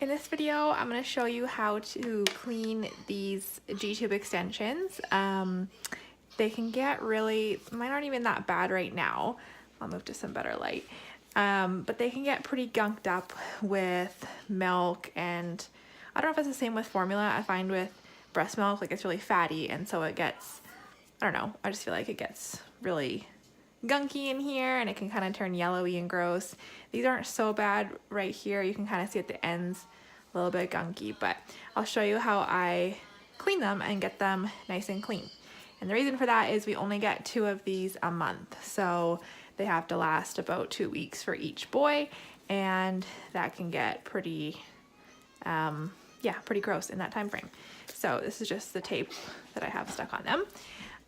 In this video, I'm going to show you how to clean these G-tube extensions. They can get really, mine aren't even that bad right now. I'll move to some better light. But they can get pretty gunked up with milk, and I don't know if it's the same with formula. I find with breast milk, like, it's really fatty, and so it gets, I don't know, I just feel like it gets really gunky in here and it can kind of turn yellowy and gross. These aren't so bad right here. You can kind of see at the ends a little bit gunky, but I'll show you how I clean them and get them nice and clean. And the reason for that is we only get 2 of these a month, so they have to last about 2 weeks for each boy, and that can get pretty pretty gross in that time frame. So this is just the tape that I have stuck on them.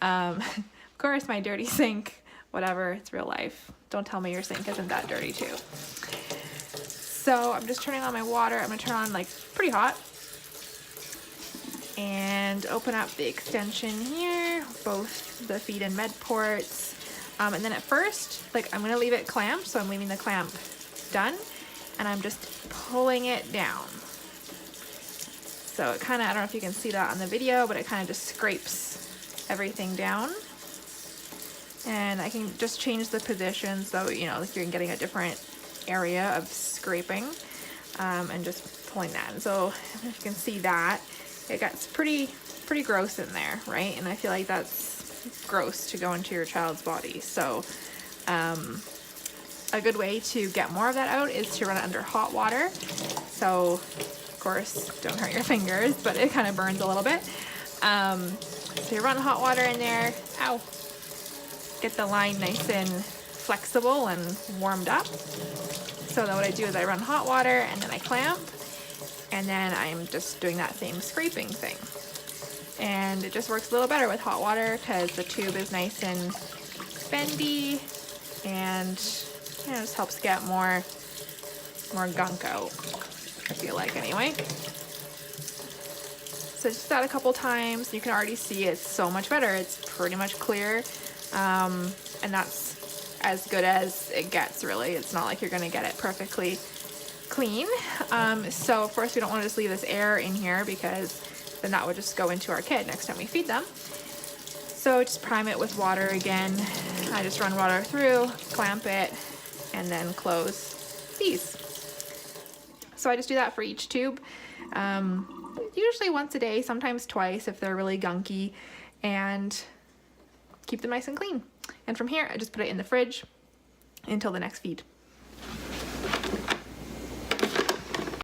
Of course, my dirty sink, whatever, it's real life. Don't tell me your sink isn't that dirty too. So I'm just turning on my water. I'm gonna turn on like pretty hot and open up the extension here, both the feed and med ports. And then at first, like, I'm gonna leave it clamped, so I'm leaving the clamp done, and I'm just pulling it down. So it kind of, I don't know if you can see that on the video, but it kind of just scrapes everything down. And I can just change the position so, you know, like you're getting a different area of scraping, and just pulling that. And so if you can see that, it gets pretty gross in there, right? And I feel like that's gross to go into your child's body. So a good way to get more of that out is to run it under hot water. So of course, don't hurt your fingers, but it kind of burns a little bit. So you run hot water in there. Ow. Get the line nice and flexible and warmed up. So then what I do is I run hot water and then I clamp, and then I'm just doing that same scraping thing. And it just works a little better with hot water because the tube is nice and bendy, and you know, just helps get more gunk out, I feel like, anyway. So just that a couple times, you can already see it's so much better. It's pretty much clear. And that's as good as it gets, really. It's not like you're gonna get it perfectly clean. So of course we don't want to just leave this air in here, because then that would just go into our kid next time we feed them. So just prime it with water again. I just run water through, clamp it, and then close these. So I just do that for each tube. Usually once a day, sometimes twice if they're really gunky, and keep them nice and clean. And from here, I just put it in the fridge until the next feed.